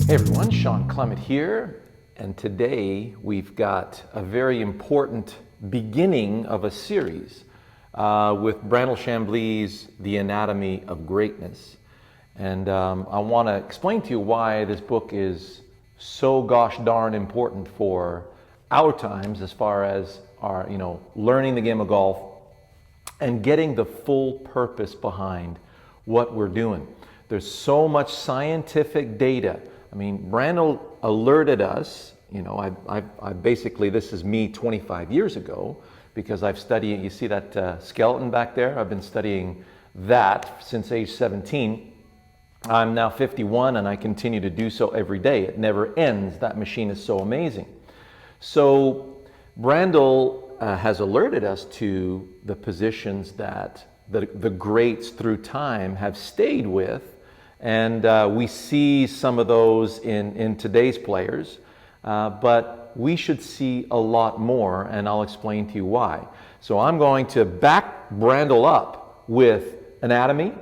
Hey everyone, Shawn Clement here, and today we've got a very important beginning of a series with Brandel Chamblee's The Anatomy of Greatness. And I want to explain to you why this book is so gosh darn important for our times as far as our, learning the game of golf and getting the full purpose behind what we're doing. There's so much scientific data. I mean, Brandel alerted us, I basically, this is me 25 years ago, because I've studied, you see that skeleton back there? I've been studying that since age 17. I'm now 51 and I continue to do so every day. It never ends. That machine is so amazing. So Brandel has alerted us to the positions that the greats through time have stayed with. And we see some of those in today's players, but we should see a lot more, and I'll explain to you why. So I'm going to back Brandel up with anatomy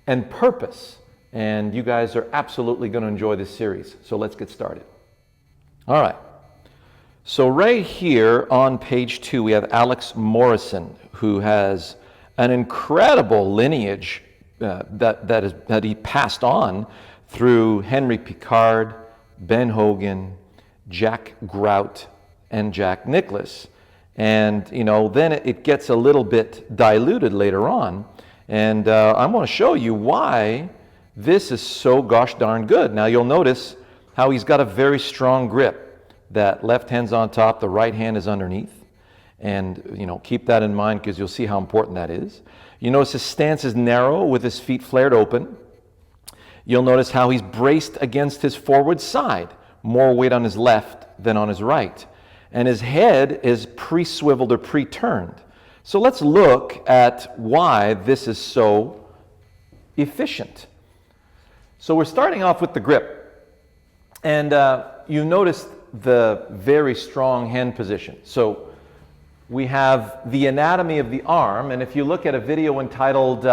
and purpose, and you guys are absolutely going to enjoy this series. So let's get started. All right. So right here on page 2, we have Alex Morrison, who has an incredible lineage that he passed on through Henry Picard, Ben Hogan, Jack Grout, and Jack Nicklaus. And, then it gets a little bit diluted later on. And I want to show you why this is so gosh darn good. Now, you'll notice how he's got a very strong grip. That left hand's on top, the right hand is underneath. And, keep that in mind because you'll see how important that is. You notice his stance is narrow with his feet flared open. You'll notice how he's braced against his forward side, more weight on his left than on his right. And his head is pre-swiveled or pre-turned. So let's look at why this is so efficient. So we're starting off with the grip. And you notice the very strong hand position. So we have the anatomy of the arm, and if you look at a video entitled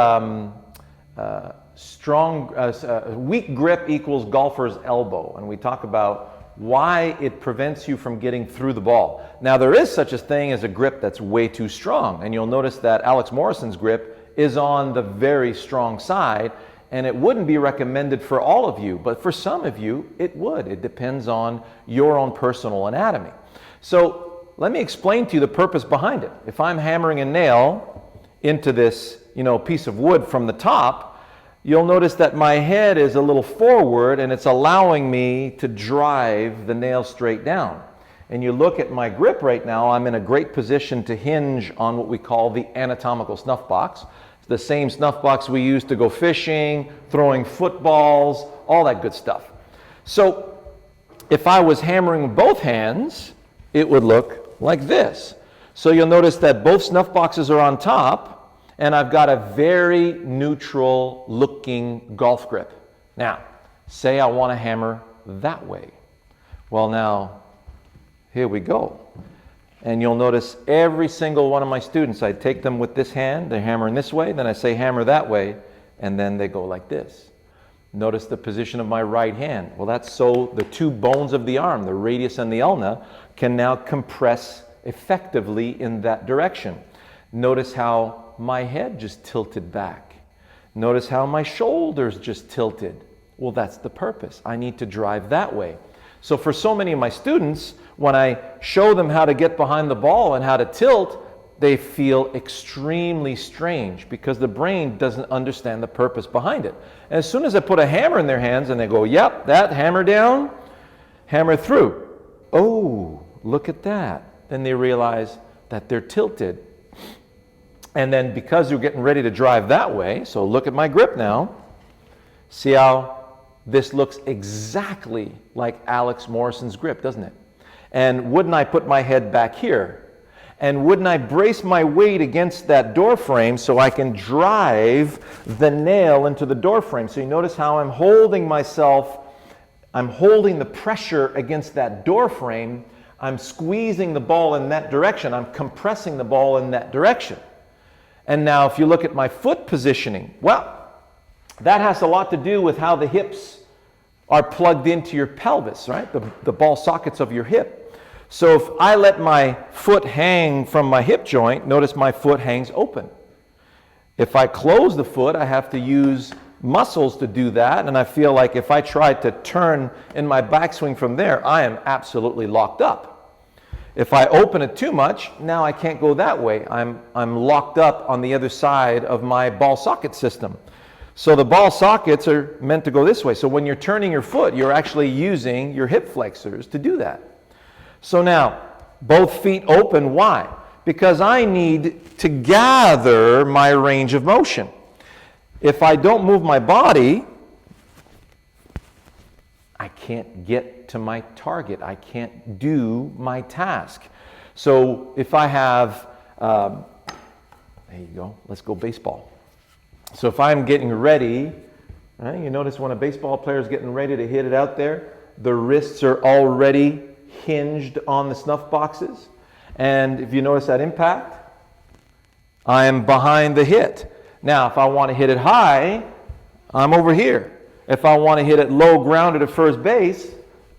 Weak Grip Equals Golfer's Elbow, and we talk about why it prevents you from getting through the ball. Now, there is such a thing as a grip that's way too strong, and you'll notice that Alex Morrison's grip is on the very strong side, and it wouldn't be recommended for all of you, but for some of you, it would. It depends on your own personal anatomy. So let me explain to you the purpose behind it. If I'm hammering a nail into this, piece of wood from the top, you'll notice that my head is a little forward and it's allowing me to drive the nail straight down. And you look at my grip right now, I'm in a great position to hinge on what we call the anatomical snuff box. It's the same snuff box we use to go fishing, throwing footballs, all that good stuff. So if I was hammering with both hands, it would look like this. So you'll notice that both snuff boxes are on top, and I've got a very neutral looking golf grip. Now, say I want to hammer that way. Well, now, here we go. And you'll notice every single one of my students, I take them with this hand, they're hammering this way, then I say hammer that way, and then they go like this. Notice the position of my right hand. Well, that's so the two bones of the arm, the radius and the ulna, can now compress effectively in that direction. Notice how my head just tilted back. Notice how my shoulders just tilted. Well, that's the purpose. I need to drive that way. So for so many of my students, when I show them how to get behind the ball and how to tilt, they feel extremely strange because the brain doesn't understand the purpose behind it. And as soon as I put a hammer in their hands and they go, yep, that hammer down, hammer through. Oh, look at that. Then they realize that they're tilted. And then because you're getting ready to drive that way, so look at my grip now. See how this looks exactly like Alex Morrison's grip, doesn't it? And wouldn't I put my head back here? And wouldn't I brace my weight against that door frame so I can drive the nail into the door frame? So you notice how I'm holding myself, I'm holding the pressure against that door frame. I'm squeezing the ball in that direction. I'm compressing the ball in that direction. And now if you look at my foot positioning, well, that has a lot to do with how the hips are plugged into your pelvis, right? The ball sockets of your hip. So if I let my foot hang from my hip joint, notice my foot hangs open. If I close the foot, I have to use muscles to do that, and I feel like if I try to turn in my backswing from there, I am absolutely locked up. If I open it too much, now I can't go that way. I'm locked up on the other side of my ball socket system. So the ball sockets are meant to go this way. So when you're turning your foot, you're actually using your hip flexors to do that. So now, both feet open, why? Because I need to gather my range of motion. If I don't move my body, I can't get to my target. I can't do my task. So if I have, there you go, let's go baseball. So if I'm getting ready, right, you notice when a baseball player is getting ready to hit it out there, the wrists are already hinged on the snuff boxes. And if you notice that impact, I am behind the hit. Now, if I want to hit it high, I'm over here. If I want to hit it low grounded at first base,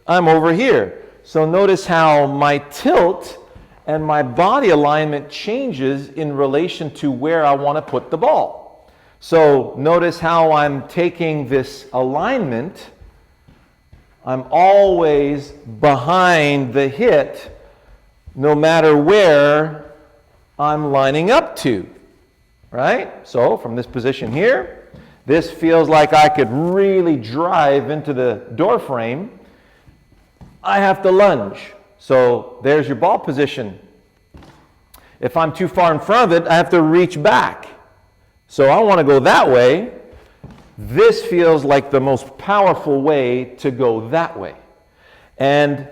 I'm over here. So notice how my tilt and my body alignment changes in relation to where I want to put the ball. So notice how I'm taking this alignment. I'm always behind the hit, no matter where I'm lining up to, right? So from this position here, this feels like I could really drive into the door frame. I have to lunge. So there's your ball position. If I'm too far in front of it, I have to reach back. So I want to go that way. This feels like the most powerful way to go that way. And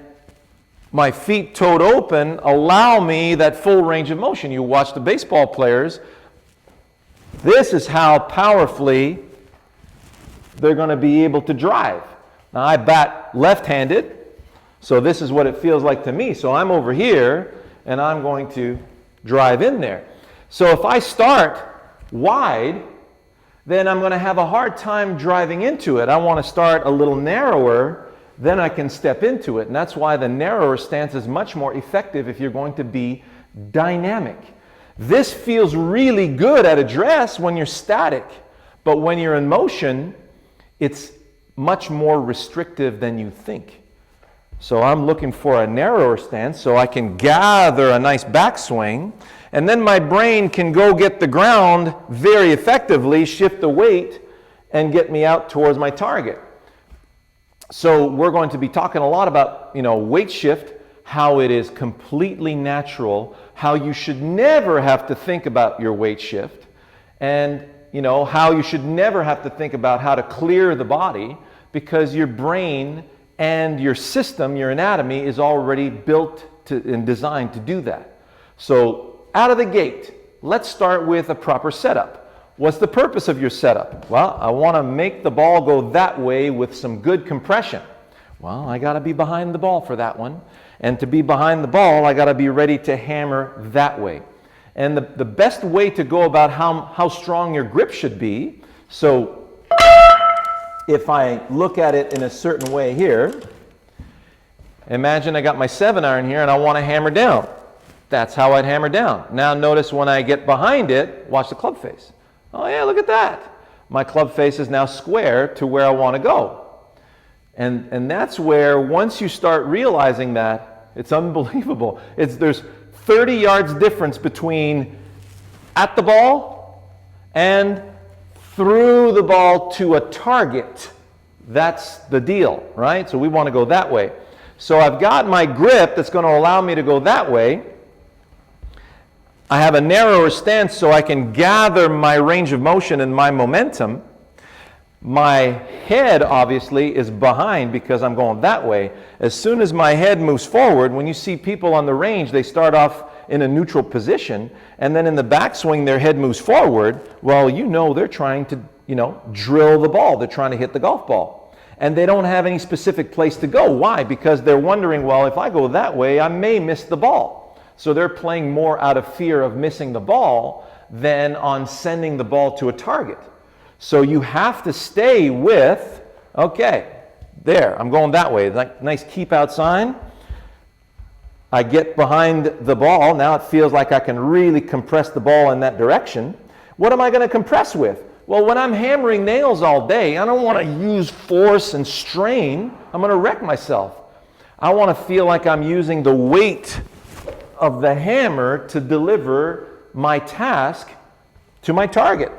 my feet toed open allow me that full range of motion. You watch the baseball players. This is how powerfully they're going to be able to drive. Now I bat left-handed, so this is what it feels like to me. So I'm over here, and I'm going to drive in there. So if I start wide, then I'm going to have a hard time driving into it. I want to start a little narrower, then I can step into it. And that's why the narrower stance is much more effective if you're going to be dynamic. This feels really good at address when you're static, but when you're in motion, it's much more restrictive than you think. So I'm looking for a narrower stance so I can gather a nice backswing, and then my brain can go get the ground very effectively, shift the weight, and get me out towards my target. So we're going to be talking a lot about, weight shift, how it is completely natural, how you should never have to think about your weight shift, and how you should never have to think about how to clear the body, because your brain and your system, your anatomy, is already built and designed to do that. So out of the gate, let's start with a proper setup. What's the purpose of your setup? Well, I want to make the ball go that way with some good compression. Well, I got to be behind the ball for that one. And to be behind the ball, I got to be ready to hammer that way. And the best way to go about how strong your grip should be, so if I look at it in a certain way here, imagine I got my 7-iron here and I want to hammer down. That's how I'd hammer down. Now notice when I get behind it, watch the club face. Oh yeah, look at that. My club face is now square to where I want to go. And that's where, once you start realizing that, it's unbelievable. There's 30 yards difference between at the ball and through the ball to a target. That's the deal, right? So we want to go that way. So I've got my grip that's going to allow me to go that way. I have a narrower stance so I can gather my range of motion and my momentum. My head obviously is behind because I'm going that way. As soon as my head moves forward, when you see people on the range, they start off in a neutral position, and then in the backswing their head moves forward. Well, they're trying to, drill the ball. They're trying to hit the golf ball. And they don't have any specific place to go. Why? Because they're wondering, well, if I go that way, I may miss the ball. So they're playing more out of fear of missing the ball than on sending the ball to a target. So you have to stay with, okay, There, I'm going that way. Like nice keep out sign. I get behind the ball. Now it feels like I can really compress the ball in that direction. What am I going to compress with? Well, when I'm hammering nails all day, I don't want to use force and strain. I'm going to wreck myself. I want to feel like I'm using the weight of the hammer to deliver my task to my target.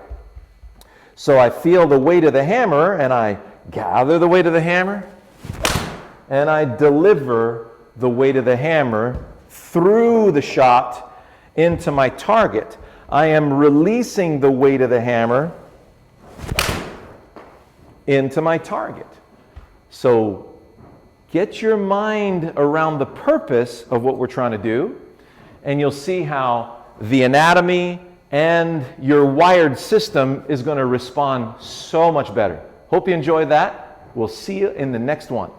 So I feel the weight of the hammer, and I gather the weight of the hammer, and I deliver the weight of the hammer through the shot into my target. I am releasing the weight of the hammer into my target. So get your mind around the purpose of what we're trying to do, and you'll see how the anatomy and your wired system is going to respond so much better. Hope you enjoyed that. We'll see you in the next one.